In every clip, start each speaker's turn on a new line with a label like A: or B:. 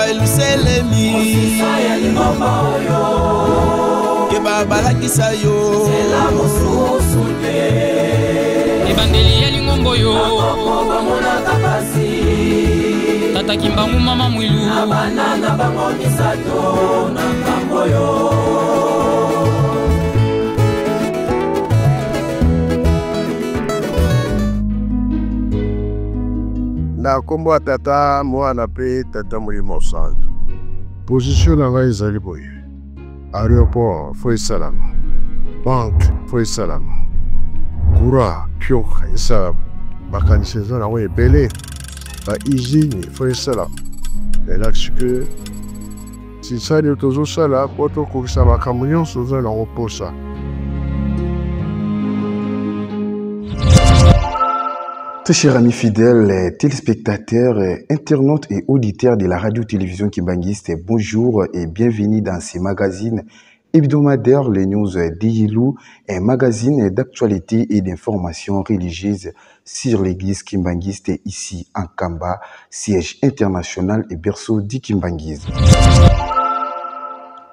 A: eluselemi keba balakisa yo
B: ebandeli ya lingombo yo tata kimbangu mama mwilu
C: abanana bango misato na ngambo yo.
D: Na kombo tata mwana pe tata Molimo Santo. Position na ngai ezali boye. Aéroport foi salam. Banque foi salam. Kura pio esa bakanisi za na we belé. Ba izini foi salam. Relax que si ça de tozo sala poto ko sa makamyo soza na reposa.
E: Très chers amis fidèles, téléspectateurs, internautes et auditeurs de la radio-télévision Kimbangiste, bonjour et bienvenue dans ce magazine hebdomadaire, les news d'Iyilou, un magazine d'actualité et d'information religieuse sur l'église Kimbangiste ici en Kamba, siège international et berceau du Kimbanguisme.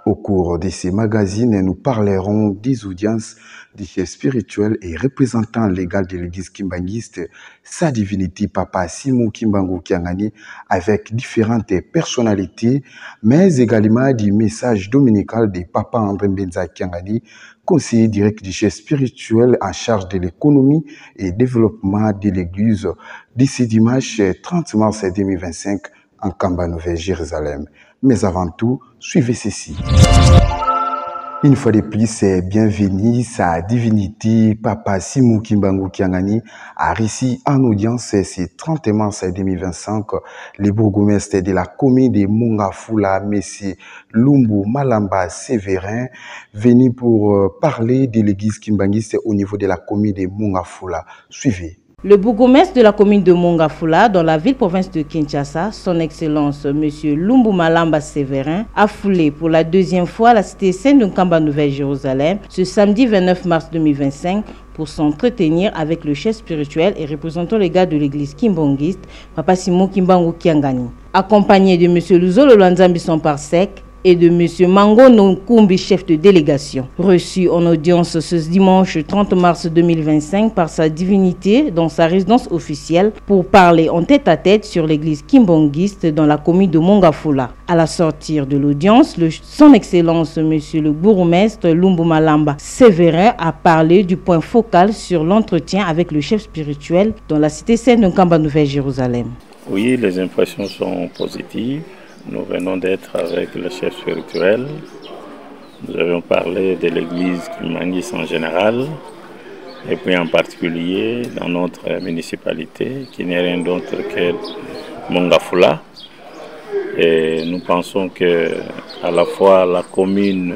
E: Au cours de ces magazines, nous parlerons des audiences des chefs spirituels et représentants légaux de l'église Kimbangiste, sa divinité Papa Simon Kimbangu Kiangani, avec différentes personnalités, mais également du message dominical de Papa André Mbenza Kiangani, conseiller direct du chef spirituel en charge de l'économie et développement de l'église, d'ici dimanche 30 mars 2025 en Kamba Nouvelle-Jérusalem. Mais avant tout, suivez ceci. Une fois de plus, bienvenue, sa divinité, Papa Simon Kimbangu Kiangani, a réussi en audience ce 30 mars 2025, le bourgmestre de la commune de Mongafula, M. Lumbu Malamba Séverin, venu pour parler de l'église Kimbangiste au niveau de la commune de Mongafula. Suivez.
F: Le bourgmestre de la commune de Mongafula, dans la ville-province de Kinshasa, son Excellence M. Lumbu Malamba Séverin, a foulé pour la deuxième fois la cité sainte de Kamba Nouvelle-Jérusalem ce samedi 29 mars 2025 pour s'entretenir avec le chef spirituel et représentant les gars de l'église Kimbangiste, Papa Simon Kimbangu Kiangani. Accompagné de M. Luzolo Lanzambi son parsec, et de M. Mango Nonkumbi, chef de délégation, reçu en audience ce dimanche 30 mars 2025 par sa divinité dans sa résidence officielle pour parler en tête-à-tête sur l'église Kimbangiste dans la commune de Mongafula. À la sortie de l'audience, son Excellence M. le bourgmestre Lumbu Malamba Séverin a parlé du point focal sur l'entretien avec le chef spirituel dans la cité sainte de Kamba Nouvelle-Jérusalem.
G: Oui, les impressions sont positives. Nous venons d'être avec le chef spirituel. Nous avons parlé de l'église Kimbangiste en général, et puis en particulier dans notre municipalité, qui n'est rien d'autre que Mongafula. Et nous pensons que à la fois la commune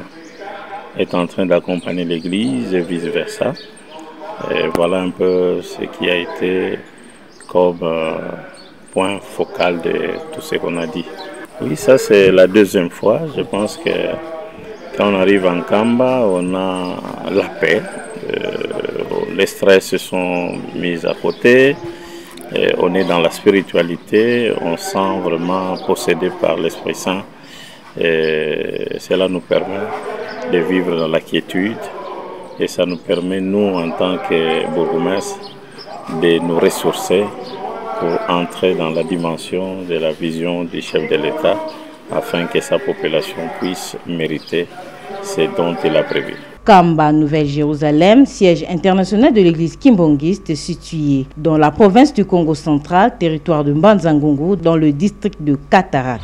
G: est en train d'accompagner l'église et vice-versa. Et voilà un peu ce qui a été comme point focal de tout ce qu'on a dit. Oui, ça c'est la deuxième fois. Je pense que quand on arrive en Kamba, on a la paix. Les stress se sont mis à côté. Et on est dans la spiritualité. On se sent vraiment possédé par l'Esprit Saint. Et cela nous permet de vivre dans la quiétude. Et ça nous permet, nous, en tant que bourgmestre, de nous ressourcer pour entrer dans la dimension de la vision du chef de l'État afin que sa population puisse mériter ce dont il a prévu.
F: Kamba Nouvelle-Jérusalem, siège international de l'église Kimbangiste, situé dans la province du Congo central, territoire de Mbanzangongo, dans le district de Katara.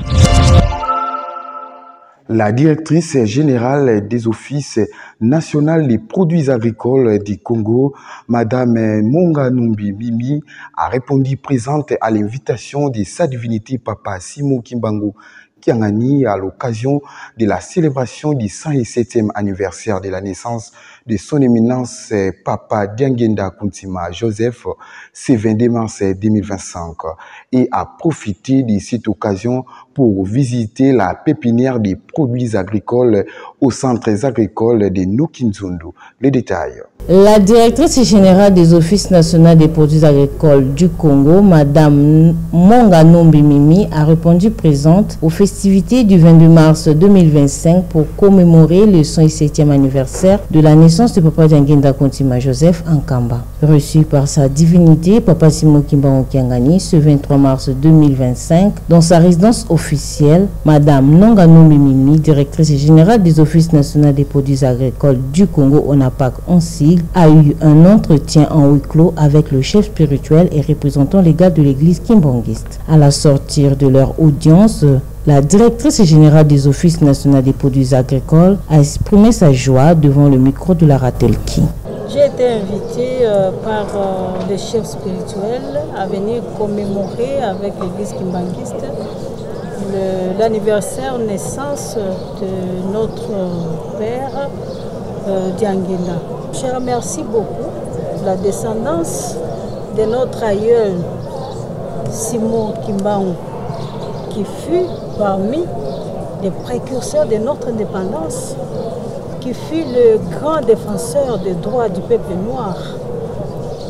E: La directrice générale des offices nationaux des produits agricoles du Congo, Madame Monganumbi Mimi, a répondu présente à l'invitation de sa divinité Papa Simon Kimbangu Kiangani à l'occasion de la célébration du 107e anniversaire de la naissance de son éminence Papa Diangenda Kuntima Joseph, ce 22 mars 2025, et a profité de cette occasion pour visiter la pépinière des produits agricoles au centre agricole de Nokinzundu. Les détails.
F: La directrice générale des offices nationaux des produits agricoles du Congo, Madame Monganombi Mimi, a répondu présente aux festivités du 22 mars 2025 pour commémorer le 107e anniversaire de la naissance de Papa Diangenda Kontima Joseph Ankamba. Reçu par sa divinité, Papa Simon Kimbangu Kiangani, ce 23 mars 2025, dans sa résidence officielle, Madame Monganombi Mimi, directrice générale des offices nationaux des produits agricoles du Congo, ONAPAC en sigle, a eu un entretien en huis clos avec le chef spirituel et représentant légal de l'église kimbanguiste. À la sortie de leur audience, la directrice générale des offices nationaux des produits agricoles a exprimé sa joie devant le micro de la Ratelki.
H: J'ai été invitée par le chef spirituel à venir commémorer avec l'église kimbanguiste l'anniversaire naissance de notre père Diangenda. Je remercie beaucoup la descendance de notre aïeul Simon Kimbangu, qui fut parmi les précurseurs de notre indépendance, qui fut le grand défenseur des droits du peuple noir,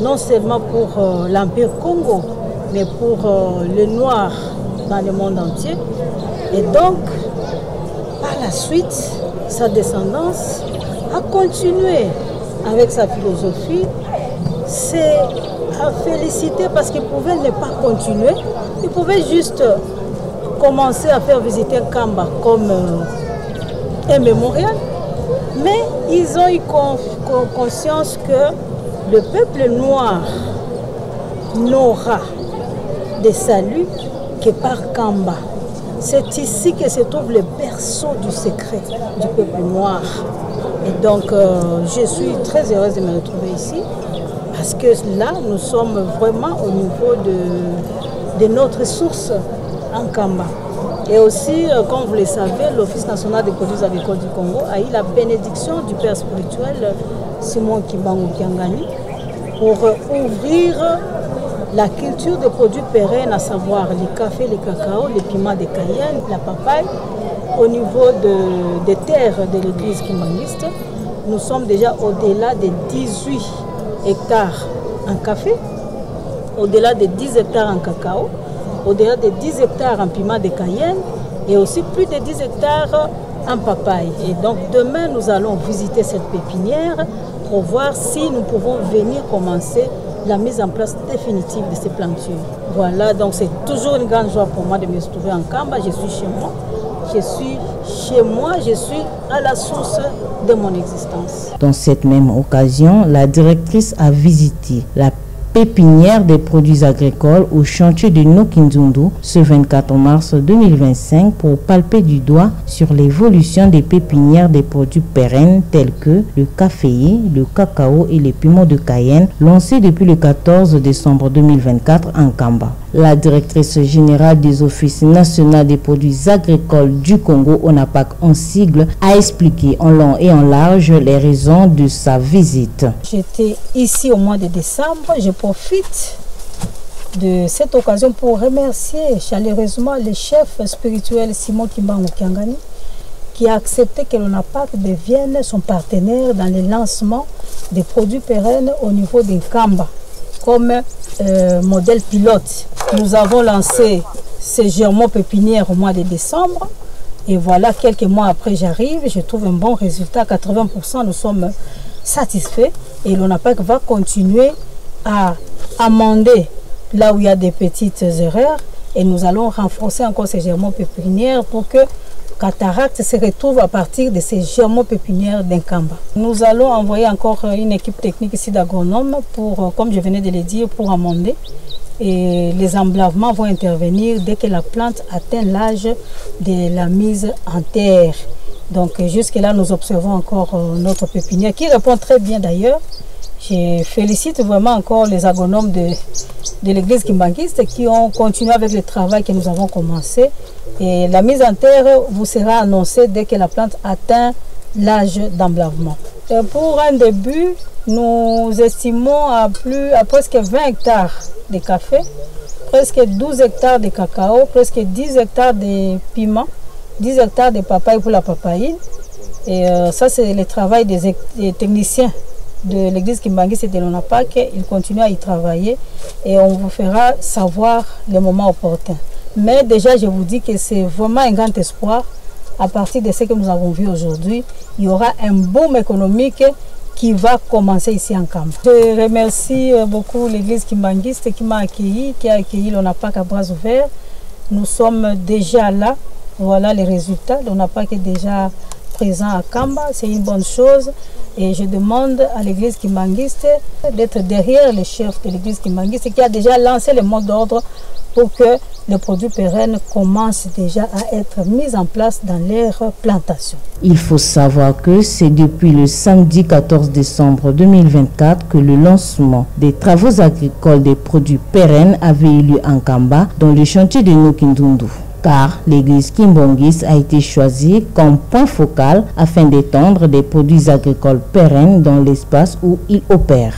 H: non seulement pour l'Empire Congo, mais pour les Noirs dans le monde entier. Et donc, par la suite, sa descendance a continué avec sa philosophie. C'est à féliciter parce qu'il pouvait ne pas continuer. Il pouvait juste commencer à faire visiter Kamba comme un mémorial. Mais ils ont eu conscience que le peuple noir n'aura de salut que par Kamba. C'est ici que se trouve le berceau du secret du peuple noir. Et donc, je suis très heureuse de me retrouver ici parce que là, nous sommes vraiment au niveau de notre source en Kamba. Et aussi, comme vous le savez, l'Office national des produits agricoles du Congo a eu la bénédiction du père spirituel Simon Kimbangu Kiangani pour ouvrir la culture de produits pérennes, à savoir les cafés, les cacao, les piments de Cayenne, la papaye. Au niveau des terres de l'église kimbanguiste, nous sommes déjà au-delà de 18 hectares en café, au-delà de 10 hectares en cacao, au-delà de 10 hectares en piment de Cayenne et aussi plus de 10 hectares en papaye. Et donc demain, nous allons visiter cette pépinière pour voir si nous pouvons venir commencer la mise en place définitive de ces plantures. Voilà, donc c'est toujours une grande joie pour moi de me retrouver en Kamba. Je suis chez moi. Je suis chez moi, je suis à la source de mon existence.
F: Dans cette même occasion, la directrice a visité la pépinière des produits agricoles au chantier de Nokinzundu ce 24 mars 2025 pour palper du doigt sur l'évolution des pépinières des produits pérennes tels que le caféier, le cacao et les piments de Cayenne lancés depuis le 14 décembre 2024 en Kamba. La directrice générale des offices nationaux des produits agricoles du Congo, ONAPAC en sigle, a expliqué en long et en large les raisons de sa visite.
H: J'étais ici au mois de décembre. Je profite de cette occasion pour remercier chaleureusement le chef spirituel Simon Kimbangu Kiangani qui a accepté que l'ONAPAC devienne son partenaire dans le lancement des produits pérennes au niveau de Kamba comme modèle pilote. Nous avons lancé ces germons pépinières au mois de décembre et voilà, quelques mois après j'arrive, je trouve un bon résultat, 80% nous sommes satisfaits et l'ONAPAC va continuer à amender là où il y a des petites erreurs et nous allons renforcer encore ces germons pépinières pour que Cataracte se retrouve à partir de ces germons pépinières d'Inkamba. Nous allons envoyer encore une équipe technique ici d'agronomes pour, comme je venais de le dire, pour amender. Et les emblavements vont intervenir dès que la plante atteint l'âge de la mise en terre. Donc jusque-là, nous observons encore notre pépinière qui répond très bien d'ailleurs. Je félicite vraiment encore les agronomes de l'église kimbanguiste qui ont continué avec le travail que nous avons commencé. Et la mise en terre vous sera annoncée dès que la plante atteint l'âge d'emblavement. Pour un début, nous estimons à presque 20 hectares de café, presque 12 hectares de cacao, presque 10 hectares de piment, 10 hectares de papaye pour la papaye. Et ça, c'est le travail des techniciens de l'église Kimbangiste et de l'ONAPAC. Ils continuent à y travailler et on vous fera savoir le moment opportun. Mais déjà, je vous dis que c'est vraiment un grand espoir. À partir de ce que nous avons vu aujourd'hui, il y aura un boom économique qui va commencer ici en Kamba. Je remercie beaucoup l'église Kimbangiste qui m'a accueilli, qui a accueilli l'ONAPAC à bras ouverts. Nous sommes déjà là. Voilà les résultats. L'ONAPAC est déjà présent à Kamba, c'est une bonne chose. Et je demande à l'église Kimbangiste d'être derrière le chef de l'église Kimbangiste qui a déjà lancé le mot d'ordre pour que les produits pérennes commencent déjà à être mis en place dans leurs plantations.
F: Il faut savoir que c'est depuis le samedi 14 décembre 2024 que le lancement des travaux agricoles des produits pérennes avait eu lieu en Kamba dans le chantier de Nokindundu. Car l'église Kimbangiste a été choisie comme point focal afin d'étendre des produits agricoles pérennes dans l'espace où il opère.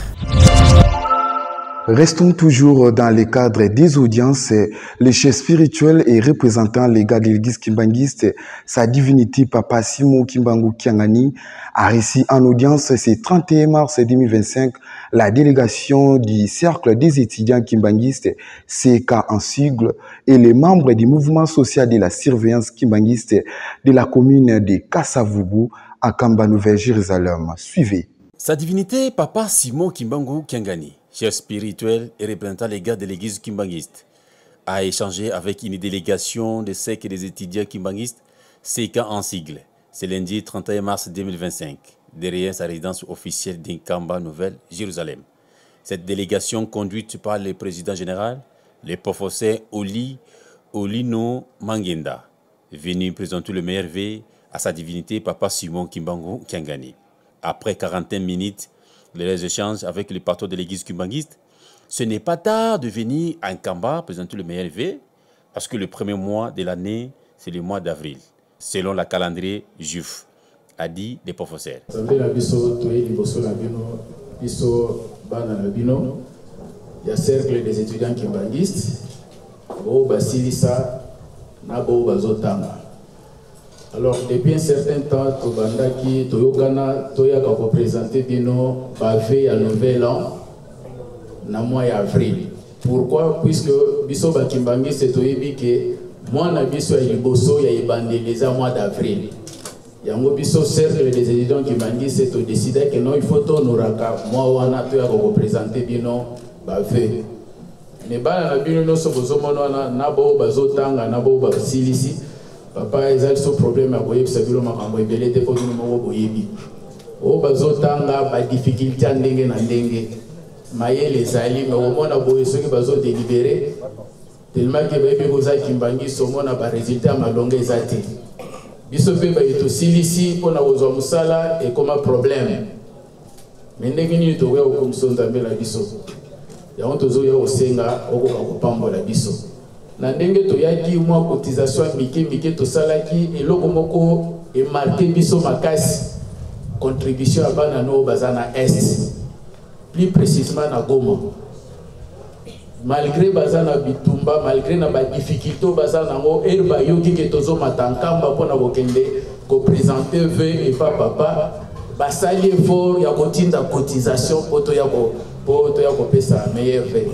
E: Restons toujours dans le cadre des audiences. Le chef spirituel et représentant légal de l'église Kimbangiste, sa divinité Papa Simon Kimbangu Kiangani, a reçu en audience ce 31 mars 2025 la délégation du cercle des étudiants Kimbangistes, CK en sigle, et les membres du mouvement social de la surveillance Kimbangiste de la commune de Kassavubu à Kamba Nouvelle Jérusalem. Suivez.
A: Sa divinité Papa Simon Kimbangu Kiangani, chef spirituel et représentant légal de l'église Kimbangiste, a échangé avec une délégation de sectes et des étudiants Kimbangistes, CK en sigle. C'est lundi 31 mars 2025, derrière sa résidence officielle d'Inkamba Nouvelle, Jérusalem. Cette délégation conduite par le président général, le professeur Olino Mangenda, venu présenter le meilleur vœu à sa divinité Papa Simon Kimbangu Kiangani. Après 41 minutes, les échanges avec le patron de l'église Kimbangiste, ce n'est pas tard de venir à Nkamba présenter le meilleur vœu, parce que le premier mois de l'année, c'est le mois d'avril, selon la calendrier juif, a dit le professeur.
I: Il y a cercle des étudiants Kimbangistes, alors, depuis un certain temps, Tobandaki, Toyogana, Toyaka représenté Bino, Bavé à Nouvel An, na mois avril. Pourquoi? Puisque Biso Bakimbangi c'est Toyebi que moi na Biso ya Liboso ya évangélisé mois d'avril. Yango Biso cercle des étudiants Kimbangi c'est décidé que non il faut tonoraka moi wana Toyaka représenté Bino Bavé. Mais bana na Bino no so bozomono na bo bazotanga na bo basilisi. Papa, ils ont ce problème à boyer, c'est que l'on m'a envoyé des dépôts de mon boyebi. Au bazotanga, pas difficulté à n'engue na n'engue. Maïe les alliés, mais au moins à boyer ceux qui bazot délibéré. Tellement que bébé Rosa Kimbangi, au moins à pas résultat à ma longue exaté. Bisopé ba ito silisi, on a besoin de musala et comme un problème. Mais n'engue ni to wea comme son tambe la biso. Ya on tozo ya osenga, oko kakopambo la biso. Na ndenge toyaki mwa cotisation mike to salaki eloko moko e marqué biso makasi contribution à bana no bazana est plus précisément na Goma malgré bazana bitumba malgré na ba difficulté bazana ngo erba yoki ke tozo matankamba pona bokende ko présenter vœu et papa basali effort ya kotinda cotisation poto ya ko pesa meilleur vœu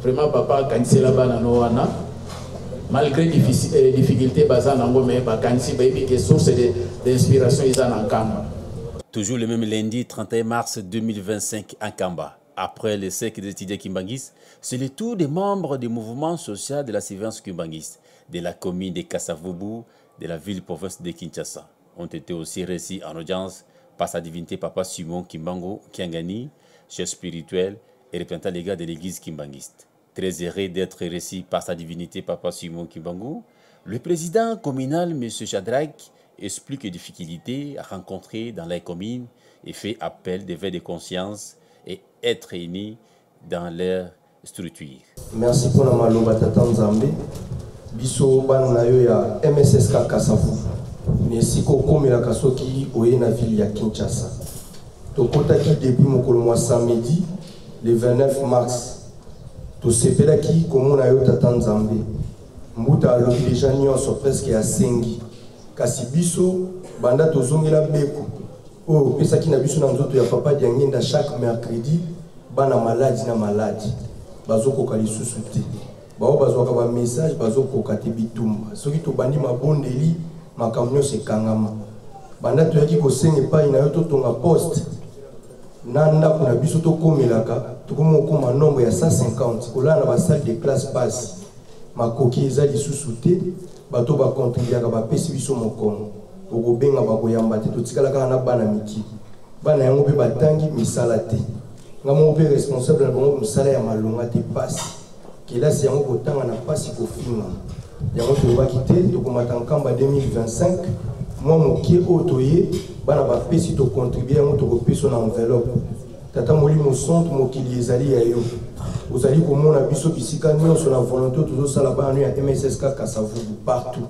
I: vraiment papa kanisela bana no wana. Malgré les difficultés, source d'inspiration, ils en Kamba.
A: Toujours le même lundi 31 mars 2025 en Kamba. Après le cercle des étudiants Kimbangiste, c'est le tour des membres du mouvement social de la surveillance Kimbangiste, de la commune de Kassavubu, de la ville-province de Kinshasa. Ont été aussi reçus en audience par sa divinité Papa Simon Kimbangu Kiangani, chef spirituel et représentant légal de l'église Kimbangiste. Très heureux d'être reçu par sa divinité Papa Simon Kimbangu, le président communal M. Shadrach explique les difficultés rencontrées dans les communes et fait appel des veilles de conscience et être réunis dans leur structure.
J: Merci pour la maloba tata Nzambe. Biso ban na yo ya MSSK Kassavu. Merci ko komela kasoki oye na ville ya Kinshasa. To kotaki depuis mokolo mois samedi le 29 mars tosepelaki komona yo tata Nzambe mbuta alobi déjà nyonso presque ya sengi kasi biso banda tozongela beko oyo pesaki na biso na nzoto ya papa Diangenda chaque mercredi bana maladi na maladi bazokoka lisusu te bao bazwaka ba message bazokoka te bitumba soki tobandi mabondeli makambo nyonso ekangama banda toyaki kosenga epai na yo totonga poste na ndako na biso tokomelaka tokoma okoma nombre ya 150 kolala na basalle de classe passe makoki eza lisusu te bato bakontribuaka bapesi biso mokongo okobenga bakoyamba te totikala kaka na bana miki bana yango mpe batangi misala te nga moko mpe responsable na bango mosala ya malonga te pasi kelasi yango kotanga na pasi kofinga yango toyebaki te tokomata nkamba 2025 mwa mokie oyo toye bana bapesi tokontribue yango tokopesa na enveloppe tata molimo centre mokili ezali ya yo ozali komona biso bisika nyonso na volonté tozosala bana ya MSSK Kasavubu partout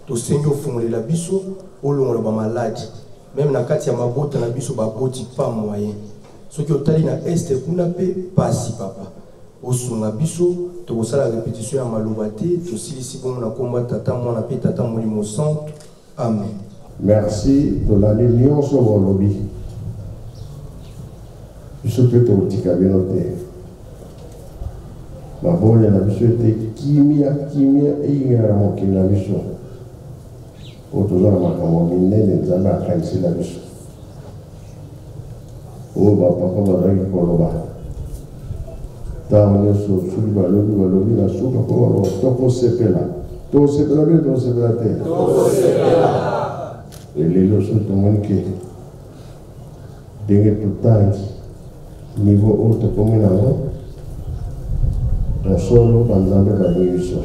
J: tosengi ofungolela biso olongola bamaladi même na kati ya mabota na biso baboti pa moyen soki otali na este kuna mpe pasi papa osunga biso tokosala répétition ya maloba te tosilisi bongo na komba tata mwana mpe tata molimo centre. Amen.
D: Merci de l'année nyonso bolobi biso mpe tokotika bino te mabole na biso ete kimia eyingela na mokili na biso oyo toza na makambo minene Nzambe akanisela biso oyo bapapa bazalaki koloba ntango nyonso soki balobi na suka mpo baloba tokosepela bino tokosepela te elelo so tomoni ke ndenge totangi niveau oyo tokomi nango tosolo banzambe balingi biso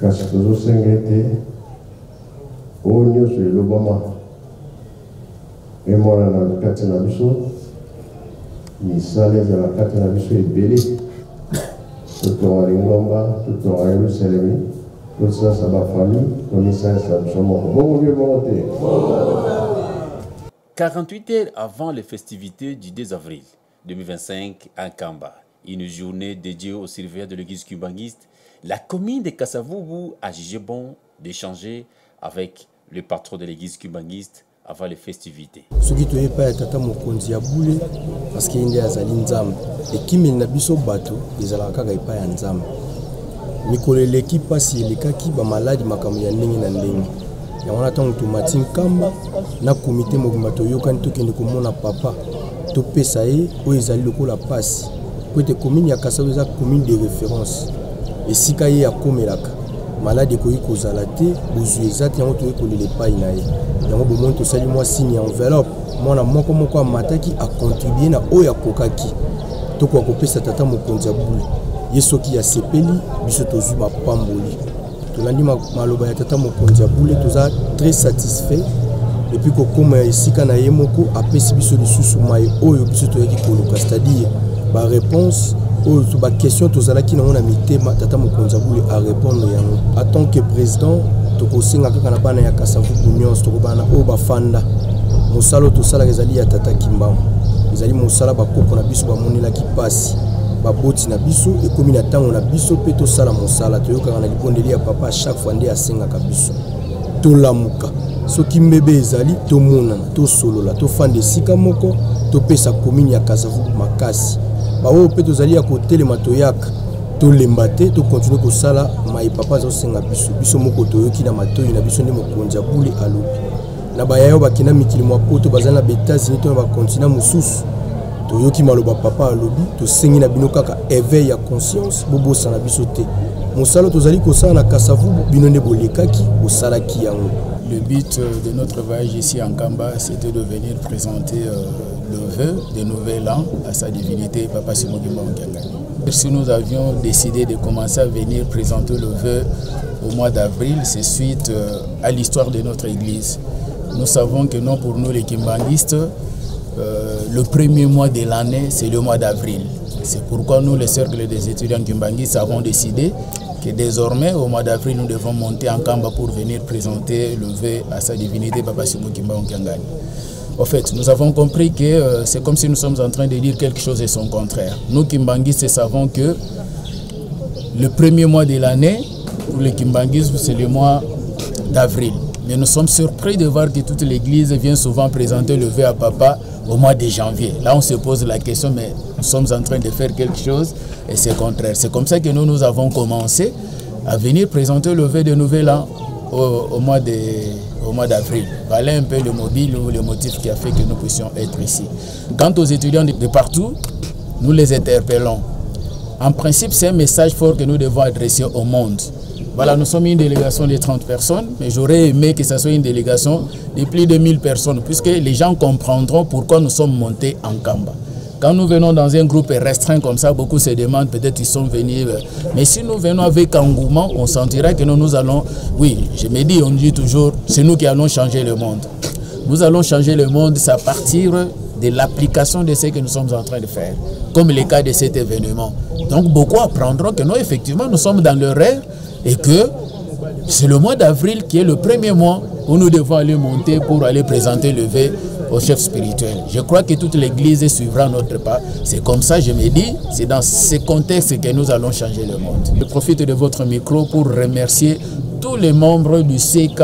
D: kasi tozosenga ete oyo nyonso elobama emona na kati na biso misala ezala kati na biso ebele totonga lingomba totonga Yerusalemi tosasa bafamille tomisalisa biso moko bongo bie bongo te.
A: 48 heures avant les festivités du 2 avril 2025 à Kamba, une journée dédiée aux surveillants de l'église kimbanguiste, la commune de Kasavubu a jugé bon d'échanger avec le patron de l'église kimbanguiste avant les festivités.
K: Ce qui est pas tata mokonzi ya bule parce qu'il y a zali nzambe et kimeli na biso bato ezalaka kaka epa ya nzambe mikolo eleki pasi elekaki bamaladi makambo ya ndenge na ndenge yango na ntango tomati nkamba na komite mobimba toyokani tokende komona papa topesa ye oyo ezali lokola pasi po ete komine ya Kasavu eza commune de référence esika ye akomelaka maladi ekoki kozala te bozwi eza te yango toyei kolela epai na ye yango bomoni tosali mwa signe ya enveloppe mwana moko amataki akontribue na oyo akokaki tokoka kopesa tata mokonzi ya bule ye soki asepeli biso tozwi mapamboli tolandi maloba ya tata mokonzi ya bule toza très satisfait epuis kokoma ya esika na ye moko apesi biso lisusu mai oyo biso toyaki koluka c'est-à-dire baréponse oyo baquestion tozalaki nango na mitema tata mokonzi ya bule arépondre yango en tant que président tokosenga kaka na bana ya Kasavubu nyonso tokobana oyo bafanda mosala tosalaka ezali ya tata Kimbangu ezali mosala bakoko na biso bamonelaki pasi baboti na biso ekomi na ntango na biso mpe tosala mosala toyokaka na libondeli ya papa chaque fois nde asengaka biso tolamuka soki mbebe ezali tomonana tosolola tofanda esika moko topesa komini ya Kasavubu makasi baoyo mpe tozali ya kotelema toyaka tolemba te tokontinue kosala mai papa azosenga biso moko toyoki na matoyi na biso nde mokonzi ya bule alobi na bayayo bakenda mikili mwa poto bazali na ba-États-Unis to na bakontina mosusu toyoki maloba papa alobi tosengi na bino kaka éveil ya conscience bobosana biso te mosala tozali kosala na Kasavubu bino nde bolekaki bosalaki yango.
I: Le but de notre voyage ici en Kamba, c'était de venir présenter le vœu de nouvel an à sa divinité Papa Simon Kimbangu Kiangani. Si nous avions décidé de commencer à venir présenter le vœu au mois d'avril, c'est suite à l'histoire de notre église. Nous savons que non, pour nous les kimbanguistes, le premier mois de l'année, c'est le mois d'avril. C'est pourquoi nous, les cercles des étudiants kimbanguistes, avons décidé que désormais, au mois d'avril, nous devons monter en Kamba pour venir présenter le vœu à sa divinité Papa Simon Kimbangu Kiangani. En fait, nous avons compris que c'est comme si nous sommes en train de dire quelque chose et son contraire. Nous, Kimbanguistes, savons que le premier mois de l'année, pour les Kimbanguistes, c'est le mois d'avril. Mais nous sommes surpris de voir que toute l'Église vient souvent présenter le vœu à papa au mois de janvier. Là, on se pose la question, mais nous sommes en train de faire quelque chose et c'est contraire. C'est comme ça que nous avons commencé à venir présenter le vœu de Nouvel An au mois d'avril. Voilà un peu le mobile ou le motif qui a fait que nous puissions être ici. Quant aux étudiants de partout, nous les interpellons. En principe, c'est un message fort que nous devons adresser au monde. Voilà, nous sommes une délégation de 30 personnes, mais j'aurais aimé que ce soit une délégation de plus de 1000 personnes, puisque les gens comprendront pourquoi nous sommes montés en Kamba. Quand nous venons dans un groupe restreint comme ça, beaucoup se demandent, peut-être ils sont venus. Mais si nous venons avec engouement, on sentira que nous allons... Oui, je me dis, on dit toujours, c'est nous qui allons changer le monde. Nous allons changer le monde, c'est à partir de l'application de ce que nous sommes en train de faire, comme le cas de cet événement. Donc beaucoup apprendront que nous, effectivement, nous sommes dans leur ère et que c'est le mois d'avril qui est le premier mois où nous devons aller monter pour aller présenter le vœu au chef spirituel. Je crois que toute l'Église suivra notre pas. C'est comme ça, je me dis, c'est dans ce contexte que nous allons changer le monde. Je profite de votre micro pour remercier tous les membres du CK,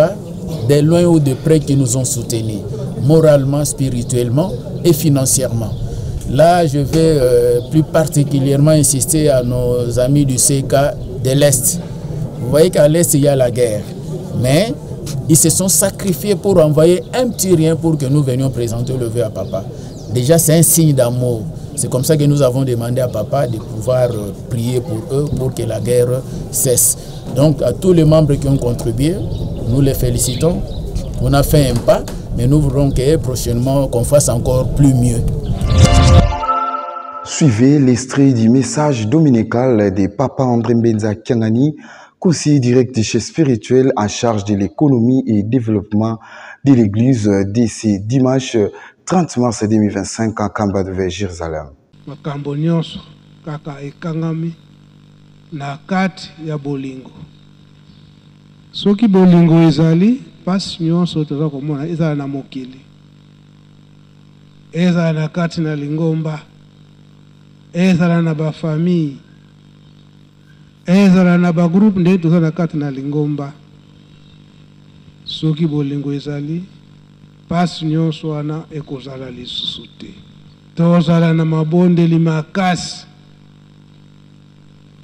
I: de loin ou de près, qui nous ont soutenus, moralement, spirituellement et financièrement. Là, je vais plus particulièrement insister à nos amis du CK de l'Est. Vous voyez qu'à l'Est, il y a la guerre. Mais ils se sont sacrifiés pour envoyer un petit rien pour que nous venions présenter le vœu à papa. Déjà, c'est un signe d'amour. C'est comme ça que nous avons demandé à papa de pouvoir prier pour eux, pour que la guerre cesse. Donc, à tous les membres qui ont contribué, nous les félicitons. On a fait un pas, mais nous voudrons que prochainement, qu'on fasse encore plus mieux.
E: Suivez l'extrait du message dominical de Papa André Mbenza Kiangani, conseiller direct du chef spirituel en charge de l'économie et développement de l'église d'ici dimanche 30 mars 2025 à Kamba de Jérusalem.
L: Makambo nyonso kaka ekangami na kati ya bolingo. Soki bolingo ezali pasi nyonso toza komona ezala na mokili. Ezala na kati na lingomba. Ezala na ba famille. Ezala na ba groupe nde toza na kati na lingomba. Soki bolingo ezali pasi nyonso wana ekozala lisusu te. Tozala na mabondeli makasi.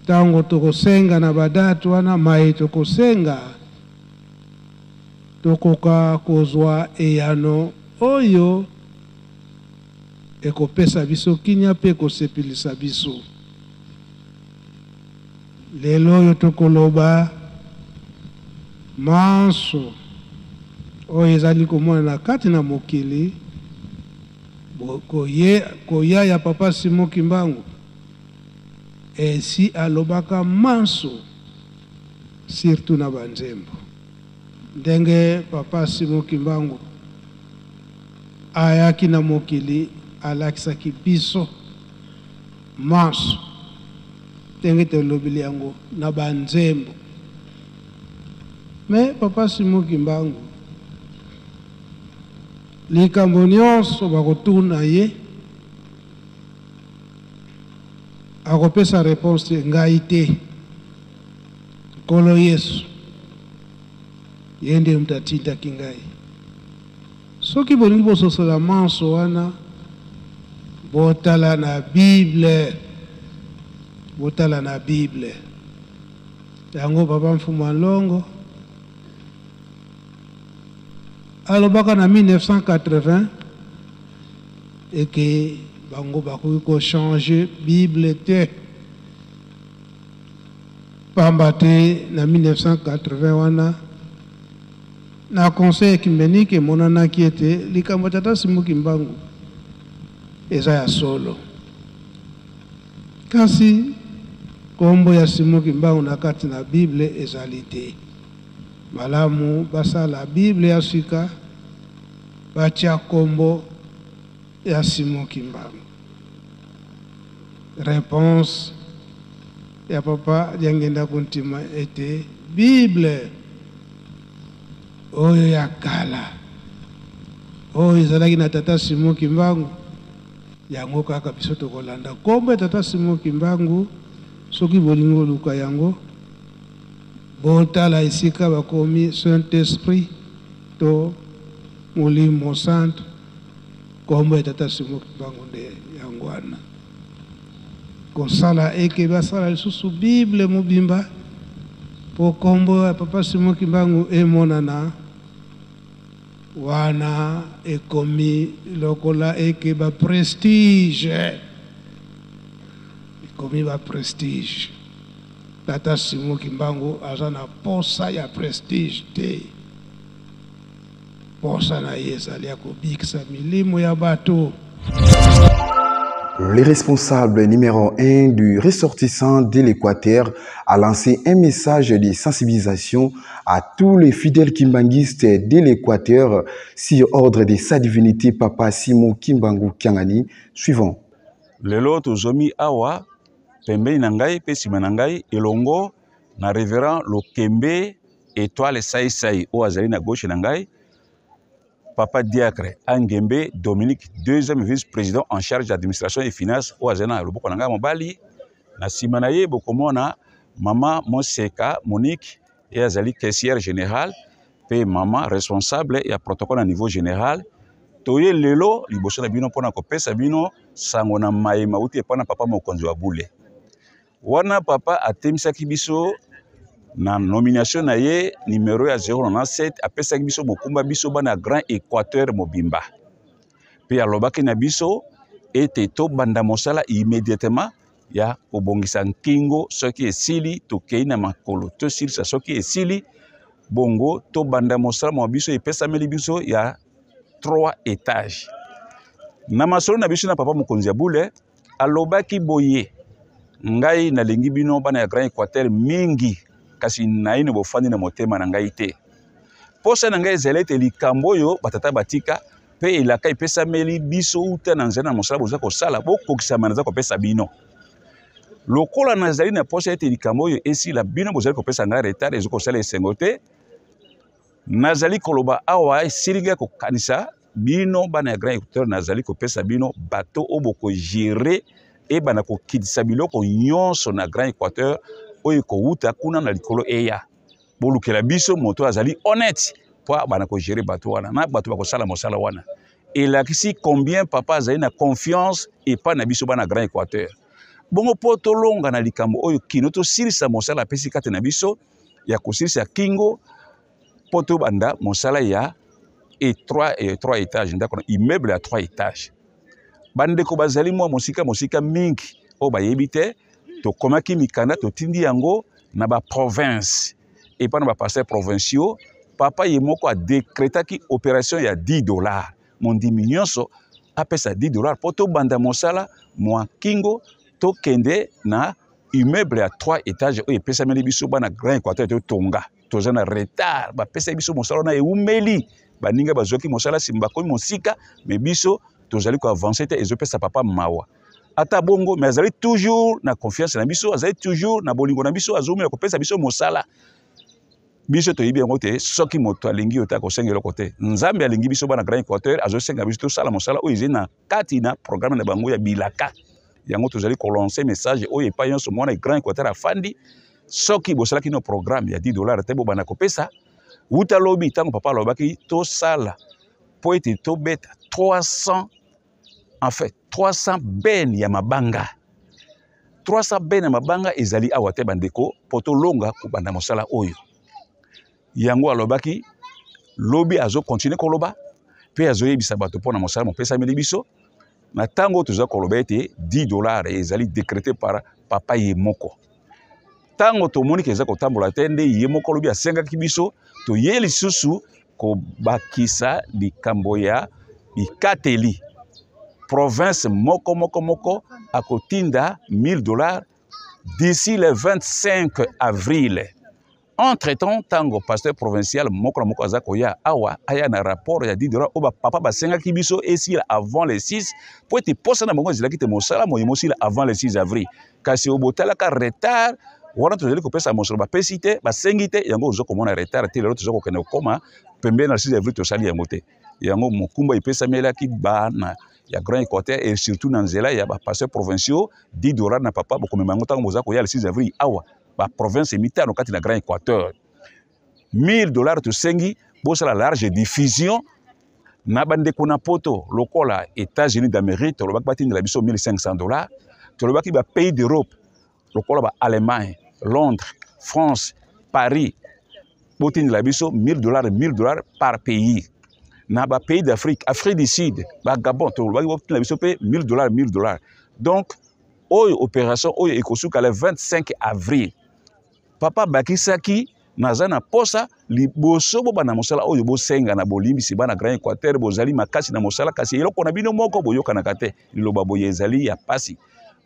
L: Tango tokosenga na badatu wana mai tokosenga. Tokoka kozwa eyano oyo ekopesa biso kinya pe kosepelisa biso. Lelo oyo tokoloba manso oyo ezali komona na kati na mokili koya ya papa Simon Kimbangu esi alobaka manso surtout na banzembo. Ndenge papa Simon Kimbangu ayaki na mokili alakisaki biso manso ndenge tolobeli yango na banzembo. Mais papa Simon Kimbangu likambo nyonso bakotuna ye akopesa réponse te ngai te nkolo Yesu ye nde mutu atindaki ngai. Soki bolingi bososola manso wana botala na Bible, botala na Bible. Yango papa Mfuma Longo alobaka na 1980 et que bango bakoki ko changer Bible te. Pamba te na 1980 wana na conseil ekumenike monanaki ete likambo tata Simon Kimbangu eza ya solo. Kasi kombo ya Simon Kimbangu na kati na Bible ezali te. Malamu basala Bible ya sika batia kombo ya Simon Kimbangu. Réponse ya papa Diangenda Kuntima ete Bible oyo ya kala oyo ezalaki na tata Simon Kimbangu yango kaka biso tokolanda kombo tata Simon Kimbangu soki bolingo luka yango botala esika bakomi Saint-Esprit to Molimo Santo kombo tata Simon Kimbangu nde yango wana kosala eke basala lisusu Bible mobimba po kombo ya papa Simon Kimbangu emonana wana ekomi lokola eke ba prestige ekomi ba prestige tata Simon Kimbangu aza na posa ya prestige te posa na ye ezali ya kobikisa milimo ya bato.
E: Le responsable numéro 1 du ressortissant de l'Équateur a lancé un message de sensibilisation à tous les fidèles kimbanguistes de l'Équateur sur ordre de sa divinité Papa Simon Kimbangu Kiangani. Suivant.
M: Lelo tozomi awa pembeni na ngai pe sima na ngai elongo na révérend Lokembe Étoile Saïsaï o azali na gauche na ngai Papa Diacre Angembe Dominique, deuxième vice-président en charge d'administration et finances au Azena Loboko Nanga Mobali. Na Simanaye Bokomona, Maman Monseka Monique et Azali caissière générale, puis Maman responsable et à protocole à niveau général. Toye Lelo, Liboso Nabino Pona Kopé Sabino, Sangona Maïma Uti et Pana Papa Mokonzo Aboule. Wana Papa Atemsa Kibiso. Na nomination na ye numéro ya 097 apesa biso mokumba biso bana Grand Équateur mobimba pe alobaki na biso ete to banda mosala immédiatement ya kobongisa nkingo soki esili tokei na makolo to silisa soki esili bongo to banda mosala mo biso epesa meli biso ya 3 étages na masolo na biso na papa mokonzi ya bule alobaki boye ngai na lingi bino bana ya Grand Équateur mingi kasi naine bofandi na motema na ngai te posa na ngai zelete likambo yo batata batika pe ilaka ipesa meli biso uta na nzena mosala boza ko sala bokokisa manaza ko pesa bino lokola nazali na posa ete likambo yo esi la bino boza ko pesa ngai retard ezoko sala esengote nazali koloba awa siringa ko kanisa bino bana ya Grand Équateur nazali ko pesa bino bato oboko gérer e bana ko kidisa biloko nyonso na Grand Équateur oyo ko uta kuna na likolo eya bolukela biso moto azali honnête po bana ko gérer bato wana na bato ba ko sala mosala wana elakisi combien papa azali na confiance et pas na biso bana Grand Équateur bongo poto longa na likambo oyo kino to silisa mosala pesi kate na biso ya ko silisa kingo poto banda mosala ya et 3 étages ndako immeuble à 3 étages bande ko bazali mo mosika mingi o bayebite to komaki mikanda to tindi yango na ba province et pas na ba passer provinciaux papa yemoko a décrété opération ya $10 mon diminution apesa $10 poto banda mosala moi kingo to kende na immeuble à 3 étages o epesa meli biso bana Grand Équateur to tonga toza na retard ba pesa biso mosala na eumeli baninga bazoki mosala simba ko mosika mais biso tozali ko avancer te ezopesa papa mawa ata bongo mais azali toujours na confiance na biso azali toujours na bolingo na biso azumi na kopesa biso mosala biso to yibi yango te soki moto alingi ota ko sengelo kote nzambe alingi biso bana Grand Équateur azosenga biso to sala mosala o izina kati na programme na bango ya bilaka yango tozali ko lancer message o epa yonso mona Grand Équateur afandi soki bosala kino programme ya $10 te bo bana kopesa uta lobi tango papa lobaki to sala po ete to beta 300 en fait 300 ben ya mabanga 300 ben ya mabanga ezali awa te bandeko poto longa ko banda mosala oyo yango alobaki lobi azo continuer koloba pe azo yebisa bato pona mosala mopesa meli biso na tango toza koloba ete $10 ezali décrété par papa yemoko tango to moni keza ko tambola tende yemoko lobi asengaki biso to yeli susu ko bakisa likambo ya ikateli province moko à kotinda $1000 d'ici le 25 avril. Entre-temps, tango pasteur provincial moko azako ya awa aya na rapport ya $10 oba papa basenga kibiso esi avant le 6 pour te posa na mongo zilaki te mosala moyemo sila avant le 6 avril. Kasi obotala ka retard wana tozali kopesa mosolo bapesi te basengi te yango ozo komona retard te lelo tozo kokende koma pembe na 6 avril tosali yango te yango mokumba epesamelaki bana ya Grand Équateur et surtout na nzela ya ba passeurs provinciaux $10 na papa bokomema yango ntango boza koya le 6 avril awa ba province mitano kati na Grand Équateur $1000 tosengi bosala large diffusion na bandeko na poto lokola États-Unis d'Amérique tolobaki batindela biso $1500 tolobaki ba pays d'Europe lokola ba Allemagne, Londres, France, Paris botindela biso $1000 par pays. Na ba pays d'Afrique, Afrique du Sud, ba Gabon tolobaki botindela biso pe $1000. Donc oyo opération oyo ekosuka le 25 avril. Papa bakisaki naza na posa liboso bo bana mosala oyo bosenga na bolimbisi bana Grand Équateur bozali makasi na mosala kasi eloko na bino moko boyoka na kate liloba boye ezali ya pasi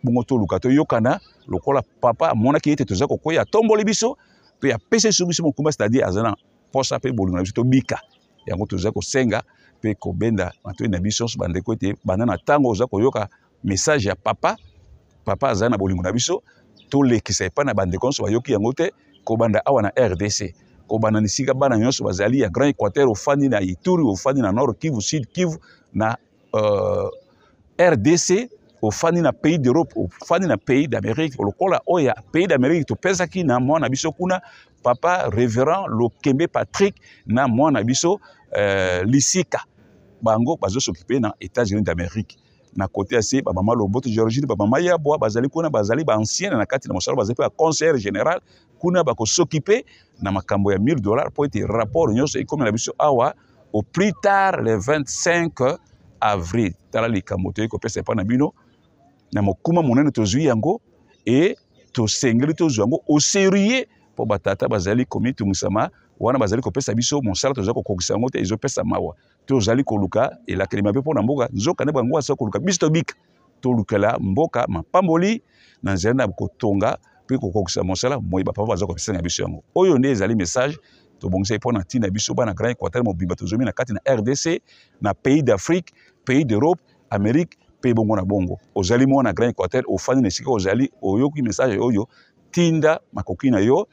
M: bongo to lukato yokana lokola papa monaki ete toza kokoya tomboli biso pe ya pese biso mokumba c'est-à-dire azana posa pe bolinga biso to bika yango toza kosenga pe kobenda mato na biso bandeko ete bana na tango oza koyoka message ya papa azana bolingo na biso to lekisa epa na bandeko so bayoki yango te kobanda awa na RDC kobanda nisika bana nyonso bazali ya Grand Équateur ofandi na Ituri ofandi na Nord Kivu Sud Kivu na RDC ofandi na pays d'Europe ofandi na pays d'Amérique lokola oya pays d'Amérique to pesaki na mwana biso kuna papa révérend Lokembe Patrick na mwana biso Lisika bango bazo s'occuper na États-Unis d'Amérique na côté assez ba mama Loboto Georgie ba mama ya boa bazali kuna bazali ba ancien na kati na mosala bazali pa conseiller général kuna ba ko s'occuper na makambo ya $1000 pour être rapport nyonso comme la biso awa au plus tard le 25 avril tala likambo to ko pesa pa na bino na mokuma monene tozwi yango et to sengeli tozwi yango au sérieux pour batata bazali komi tumusama wana bazali ko pesa biso mosala toza ko kokisa yango te ezopesa mawa tozali koluka elakelema mpe mpona mboka nzoka ne bango asa koluka biso tobika tolukela mboka mapamboli na nzela na kotonga mpe kokokisa mosala moi bapapa baza kopesa na biso yango oyo nde ezali message tobongisa mpona ntina biso bana Grand Équateur mobimba tozomi na kati na RDC na pays d'Afrique pays d'Europe Amérique mpe bongo na bongo ozali mwana Grand Équateur ofandi na esika ozali oyoki message oyo tinda makoki na yo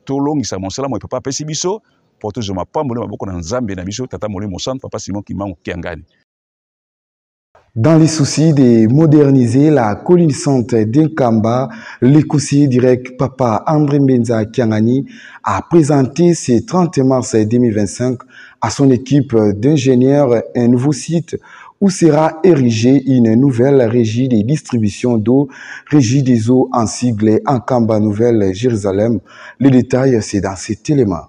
M: tolongisa mosala moi papa apesi biso po tozwa mapamboli maboko na nzambe na biso tata molimo centre papa Simon Kimbangu Kiangani.
E: Dans les soucis de moderniser la colline sainte d'Inkamba, le conseiller direct Papa André Mbenza Kiangani a présenté ce 30 mars 2025 à son équipe d'ingénieurs un nouveau site où sera érigée une nouvelle régie de distribution d'eau, régie des eaux en sigle Ankamba Nouvelle Jérusalem. Le détail, c'est dans cet élément.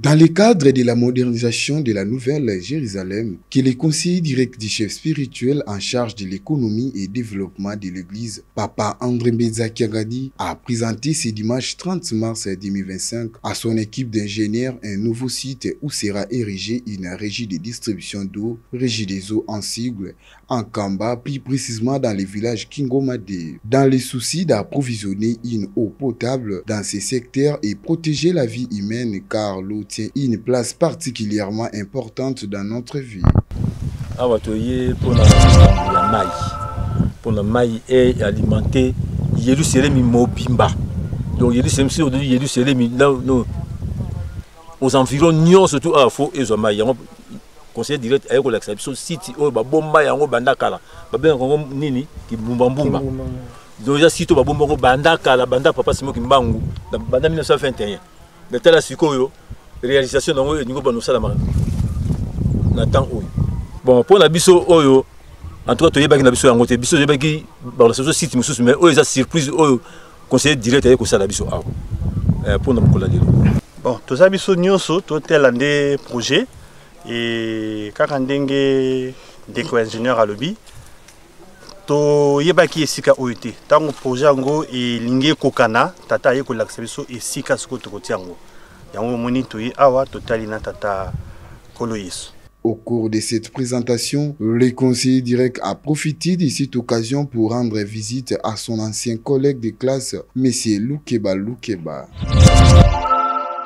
E: Dans le cadre de la modernisation de la Nouvelle Jérusalem, que le conseiller direct du chef spirituel en charge de l'économie et développement de l'Église, Papa André Mbenza Kiangani, a présenté ce dimanche 30 mars 2025 à son équipe d'ingénieurs un nouveau site où sera érigée une régie de distribution d'eau, régie des eaux en sigle, en Kamba, plus précisément dans le village Kingomade. Dans le souci d'approvisionner une eau potable dans ces secteurs et protéger la vie humaine car l'eau tient une place particulièrement importante dans notre vie.
N: Pour la maille est alimentée Jérusalem mobimba. Donc Jérusalem c'est Jérusalem aux environs surtout à faux et maille. Conseil direct avec l'accession site au bomba yango bandakala. Babé nini qui bumbambumba. Donc ya site babomba bandakala banda papa Simon Kimbangu banda 1921. Mais tel asikoyo réalisation dans le niveau de nos bon, pour la biso oyo, en tout cas, tu es na biso yangote biso je baki dans la site mususu mais oyo za surprise oyo conseiller direct avec ça la biso pour na kola dilo.
O: Bon, to za biso nyonso to telande projet et kaka ndenge déco ingénieur à lobby to yebaki esika oyo te tango projet ngo e lingi kokana tata yeko laksa biso esika soko to kotiango.
E: Au cours de cette présentation, le conseiller direct a profité de cette occasion pour rendre visite à son ancien collègue de classe, M. Loukeba.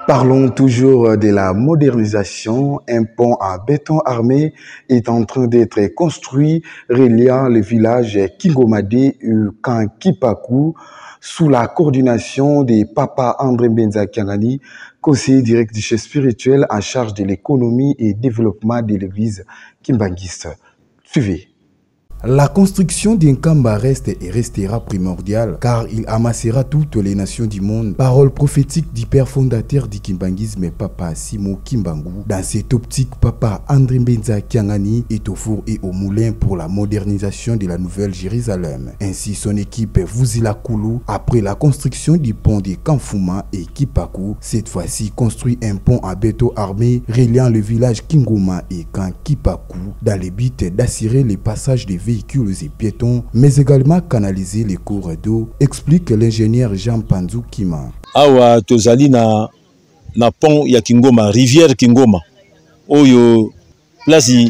E: Parlons toujours de la modernisation. Un pont en béton armé est en train d'être construit reliant le village Kingomade et Kankipaku sous la coordination de Papa André Mbenza Kiangani, conseiller direct du chef spirituel en charge de l'économie et développement de l'église kimbangiste. Suivez. La construction d'un Kamba reste et restera primordiale car il amassera toutes les nations du monde. Parole prophétique du père fondateur du kimbangisme, Papa Simo Kimbangu. Dans cette optique, Papa André Mbenza Kiangani est au four et au moulin pour la modernisation de la Nouvelle Jérusalem. Ainsi, son équipe Vuzila Kulu, après la construction du pont de Kanfuma et Kipaku, cette fois-ci construit un pont à béton armé reliant le village Kingoma et Kankipaku dans le but d'assurer le passage des véhicules et piétons, mais également canaliser les cours d'eau, explique l'ingénieur Jean Panzou Kima.
N: Awa tozali na pont ya Kingoma, rivière Kingoma. Oyo place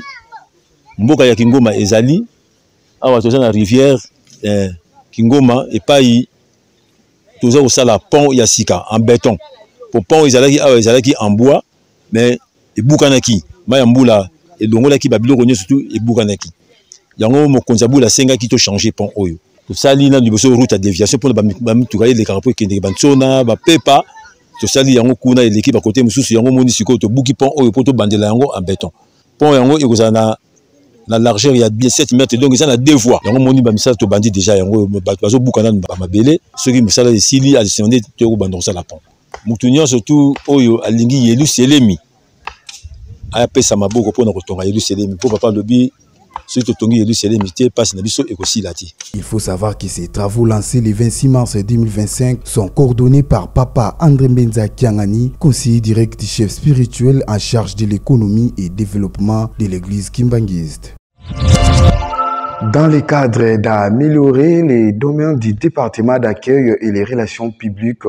N: mboka ya Kingoma ezali. Awa tozali na rivière Kingoma et pai tozali kosala pont ya sika en béton. Pour pont ezalaki awa ezalaki en bois, mais ebukanaki maya mbula edongolaki babiloko nyonso surtout ebukanaki. Yango mokonzabu la senga qui to changer pont oyo. To sali na liboso route à déviation pour ba mitukaye les carapo qui ne bansona ba pepa. To sali yango kuna et l'équipe à côté mususu yango moni siko to buki pont oyo pour to bandela yango en béton. Pont yango ekozana na largeur il y a bien 7 mètres donc ça na deux voies. Yango moni ba misala to bandi déjà yango bazo bukana ba mabele ceux qui misala de sili a descendre to bando ça la pont. Mutunyo surtout oyo alingi yelu selemi. A pesa maboko pour na kotonga yelu selemi pour papa lobi.
E: Il faut savoir que ces travaux lancés le 26 mars 2025 sont coordonnés par Papa André Mbenza Kiangani, conseiller direct du chef spirituel en charge de l'économie et développement de l'église kimbangiste. Dans le cadre d'améliorer les domaines du département d'accueil et les relations publiques,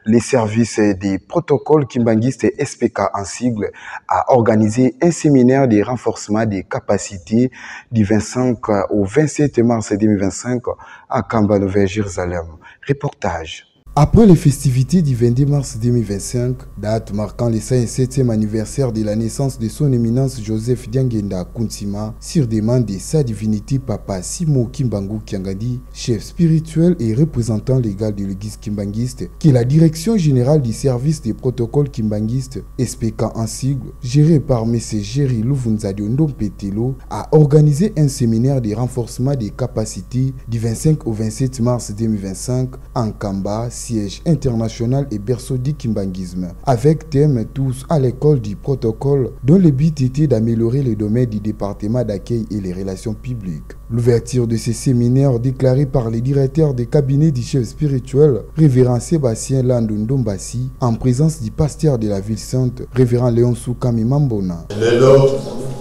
E: les services des protocoles kimbangistes et SPK en sigle a organisé un séminaire de renforcement des capacités du 25 au 27 mars 2025 à Kamba Nouvelle Jérusalem. Reportage. Après les festivités du 22 mars 2025, date marquant le 57e anniversaire de la naissance de son éminence Joseph Diangenda Kuntsima, sur demande de sa divinité Papa Simo Kimbangu Kiangani, chef spirituel et représentant légal de l'église kimbangiste, qui est la direction générale du service des protocoles kimbangistes, SPK en sigle, géré par M. Jerry Louvunzadi Ndompetelo, a organisé un séminaire de renforcement des capacités du 25 au 27 mars 2025 en Kamba, siège international et berceau du kimbangisme, avec thème tous à l'école du protocole, dont le but était d'améliorer les domaines du département d'accueil et les relations publiques. L'ouverture de ce séminaire déclarée par le directeur des cabinets du chef spirituel, révérend Sébastien Landundombassi, en présence du pasteur de la ville sainte, révérend Léon Soukami Mambona.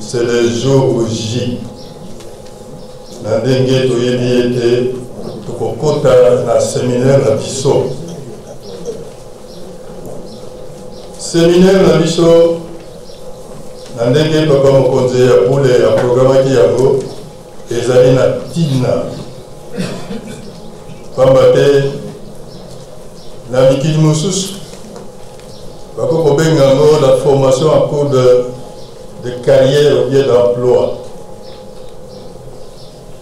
P: C'est le jour J. La dengue toyebi tukokota na séminaire na biso. Séminaire na biso na ndenge papa mokonzi ya pule ya programme ki yango ezali na tina. Pamba te na mikili mosusu bako benga ngo la formation en cours de carrière ou bien d'emploi.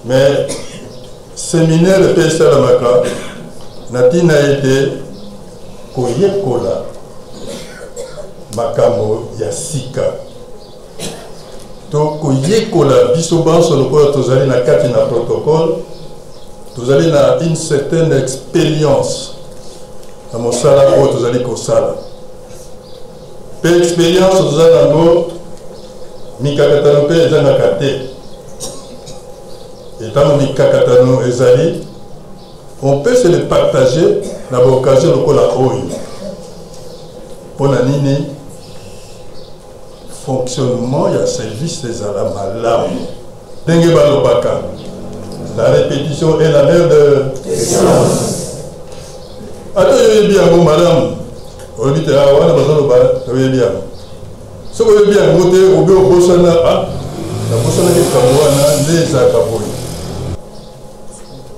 P: Mais séminaire de Salamaka natina été koyekola makambo ya sika to koyekola biso banso lokola tozali na kati na protocole tozali na une certaine expérience na mosala oyo tozali kosala pe expérience tozali nango mikakatano mpe ezangaka te. Et dans le Mikakatano Ezali, on peut se le partager dans l'occasion de la OI. Pour la nini, fonctionnement, il y a service des alamalam. Dengue Balobaka. La répétition est la mère de excellence. Attends, bien, bon madame. On dit, ah, on a besoin de bal, tu bien. Ce que vous bien voté, au bureau, au Bosana, ah, la Bosana qui est Kamouana, les Akaboui.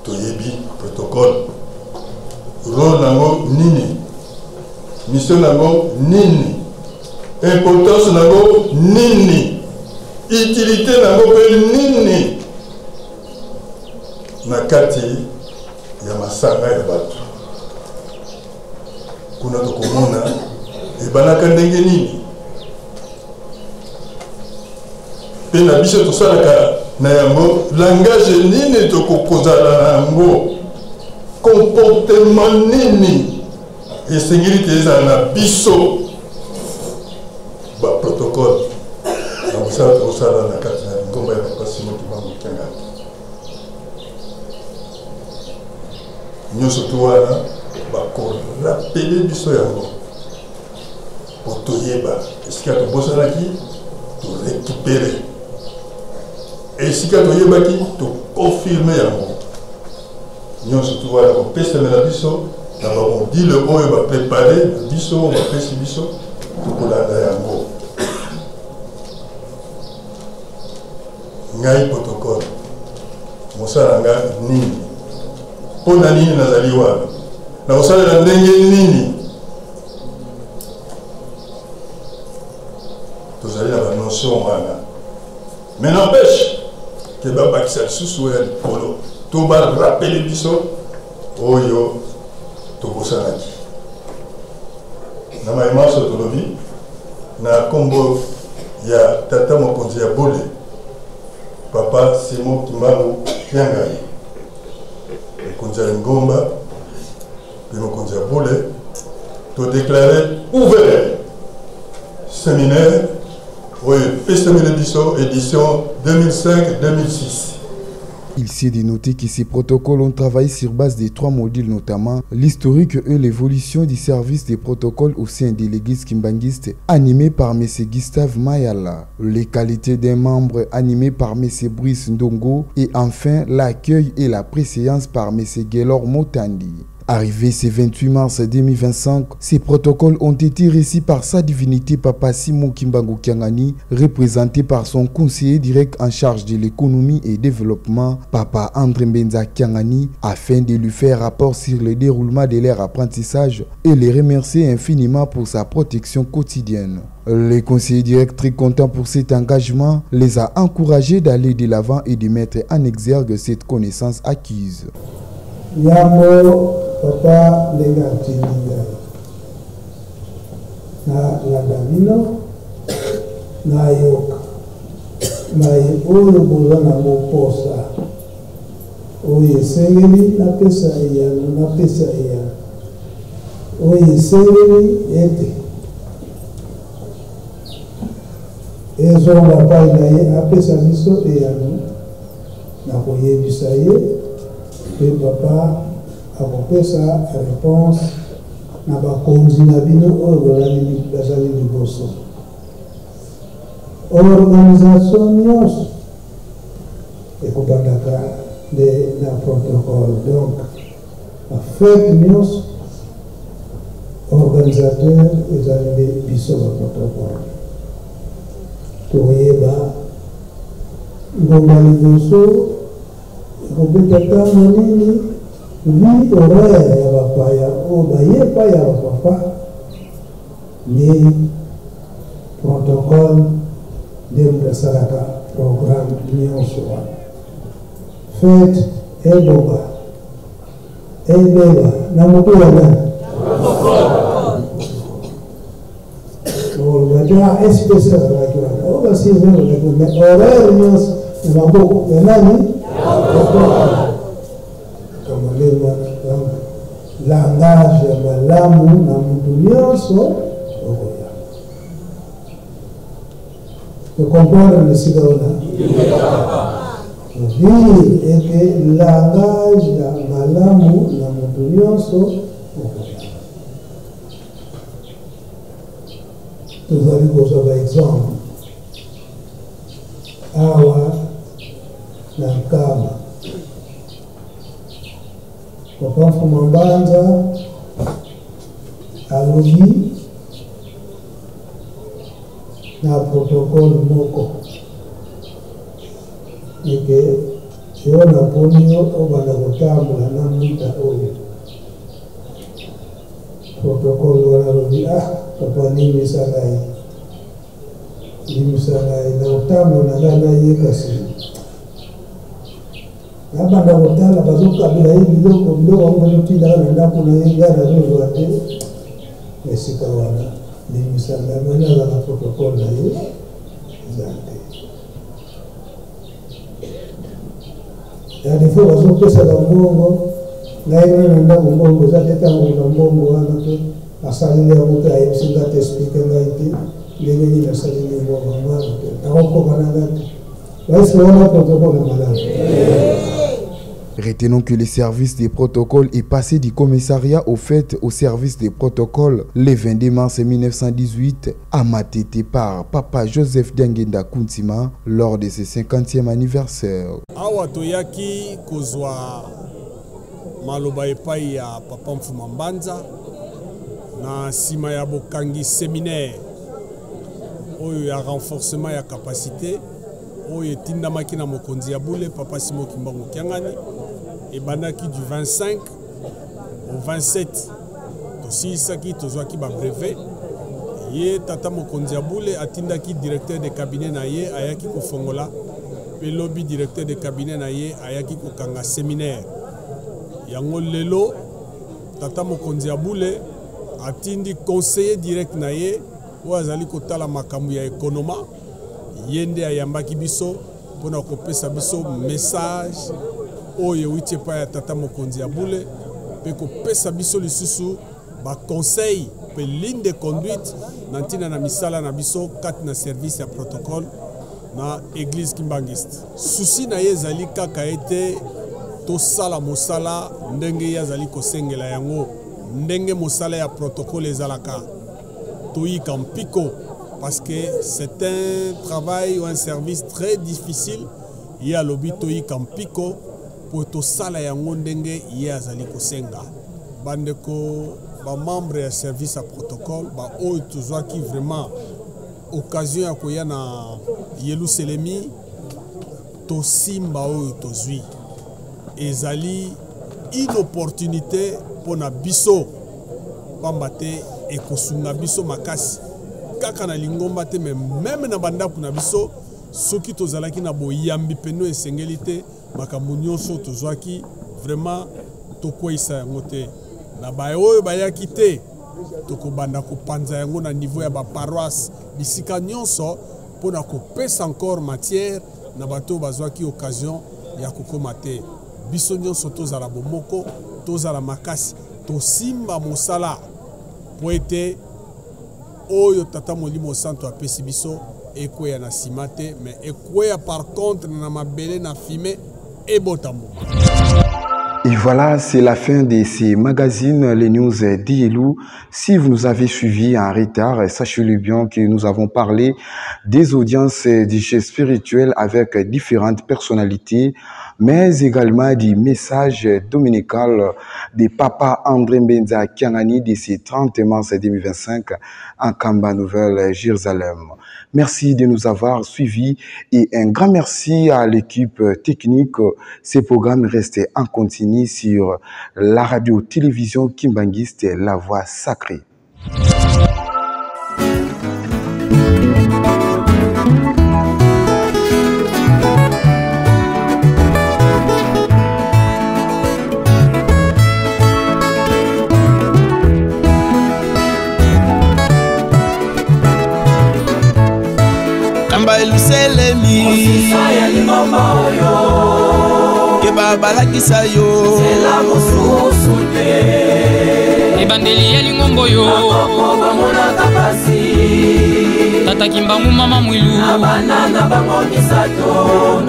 P: Toyebi protocole rôle nango nini mission nango nini, importance nango nini, utilité nango pe nini na kati ya masanga ya bato. Kuna tokomona ebanaka ndenge nini pe na biso tosalaka na yango langage nini tokokozala na yango, comportement nini esengeli te ezala na biso baprotocole na mosala tokosala na kati na ngomba ya Papa Simon Kimbangu Kyangani. Nyonso to wana bakorapele biso yango po toyeba esika tobosanaki torécupere, esika toyebaki toconfirme yango. Nyonso to wana kopesamela biso na bamodile oyo baprepare na biso bapesi biso tokolanda yango. Ngai protocole mosala nga nini, mpo na nini nazali wana, na kosalela ndenge nini, tozali na banotion wana. Mais n'empêche ke babakisa lisusu oyo ya likolo to barapele biso oyo tokosalaki. Na mayemanso tolobi na kombo ya tata mokonzi ya Bole Papa Simon Kimbangu Kyangani, mokonzi ya Ngomba pe mokonzi ya Bole, to déclarer ouvert séminaire oyo Pestemele biso édition 2005-2006.
E: Il s'est dénoté que ces protocoles ont travaillé sur base des 3 modules, notamment l'historique et l'évolution du service des protocoles au sein de l'église kimbanguiste animé par M. Gustave Mayala, les qualités d'un membre animé par M. Brice Ndongo et enfin l'accueil et la préséance par M. Gaylor Motandi. Arrivé ce 28 mars 2025, ces protocoles ont été reçus par sa divinité Papa Simon Kimbangu Kyangani, représenté par son conseiller direct en charge de l'économie et développement, Papa André Mbenza Kyangani, afin de lui faire rapport sur le déroulement de leur apprentissage et les remercier infiniment pour sa protection quotidienne. Le conseiller direct, très content pour cet engagement, les a encouragés d'aller de l'avant et de mettre en exergue cette connaissance acquise.
L: Yamo papa lenga tinga na ladamino na yoka na yolo bolana moposa oye sengeli na pesa ya oye sengeli ete ezo papa na apesa biso eyano na koyebisa ye. Et papa a compris sa réponse na bakonzi na bino oyo bazali liboso. Organisation nyonso ekobandaka na protocole. Donc la fête nyonso organisateur ezali biso ba protocole. Toyeba ngomba liboso Robeta monini vi horaire ya bapaya o baye pa ya papa ni protocole de msalaka programme nyonso fête eboba ebeba na moto ya nani o baja espèce la kwa o basi zero la horaire nyonso na maboko ya nani kama leo langage ya malamu na mtu nyonso okoya to comprendre le sigaona oui et que langage ya malamu na mtu nyonso okoya tuzali kozwa exemple awa na kama Papa Fumambanza alobi na protocole moko eke siona ponio obanda kotambula na mwita oyo protocole wana lobi papa limisa ngai na otambo na ngai naye kasi nabanda kotala bazokabela ye biloko yango notindaka na ndako na ye ngai nazozwa te esika wana limisa ngai mani aza na protocole na ye eza te ya defo bazopesaka mbongo ngai na ndako mbongo eza te ntango na mbongo wana mpe asaleli yango mpe ayebisinga te explike ngai te ndenge nini asaleli mbongo mwana te nakokoka na ngai te baeske wana protocole malamu.
E: Retenons que le service des protocoles est passé du commissariat au fait au service des protocoles le 22 mars 1918 à Matete par Papa Joseph Diangenda Kuntima lors de ses 50e anniversaire.
Q: Awa toyaki kozwa maloba epai ya Papa Mfuma Mbanza na sima ya bokangi séminaire oyo ya renforcement ya capacité oyo etindamaki na mokonzi ya bule Papa Simon Kimbangu Kiangani ebandaki du 25 au 27 tosilisaki tozwaki babrevet ye tata mokonzi ya bule atindaki directeur de cabinet na ye ayaki kofongola pe lobi directeur de cabinet na ye ayaki kokanga séminaire yango lelo tata mokonzi ya bule atindi conseiller direct na ye oyo azali kotala makambo ya ekonoma ye nde ayambaki biso mpona kopesa biso message oyo euti epai ya tata mokonzi ya bule mpe kopesa biso lisusu baconseil mpe ligne de conduite na ntina na misala na biso kati na service ya protocole na église kimbangiste. Susi na ye ezali kaka ete tosala mosala ndenge ye azali kosengela yango ndenge mosala ya protocole ezalaka toyika mpiko parce que c'est un travail ou un service très difficile ye alobi toyika mpiko po tosala yango ndenge ye azali kosenga bandeko ba membre ya service ya protocole ba oyo tozwaki vraiment occasion ya koya na Yelusalemi tosimba oyo tozwi ezali une opportunité pona biso pamba te ekosunga biso makasi kaka na lingomba te même na bandako na biso soki tozalaki na boyambi peno esengeli te makambo nyonso tozwaki vraiment tokweyisa yango te na baye oyo bayaki te tokobanda kopanza yango na niveau ya baparoisse bisika nyonso mpona kopesa encore matière na bato bazwaki occasion ya kokoma te biso nyonso tozala bomoko tozala makasi tosimba mosala po ete oyo tata molimo santo apesi biso ekweya na nsima te mais ekweya par contre na mabele na fime ebotambo.
E: Et voilà, c'est la fin de ces magazines, les news d'Yelou. Si vous nous avez suivis en retard, sachez-le bien que nous avons parlé des audiences du chef spirituel avec différentes personnalités, mais également du message dominical de Papa André Mbenza Kiangani de ce 30 mars 2025 en Kamba Nouvelle, Jérusalem. Merci de nous avoir suivis et un grand merci à l'équipe technique. Ces programmes restent en continu sur la radio-télévision Kimbangiste, la voix sacrée.
C: Luselemi Keba balakisa yo Sela mususu te
B: Ebandeli ya lingombo yo
C: Akoba mona kapasi
B: Tata Kimbangu mama mwilu
C: Abanana bango misato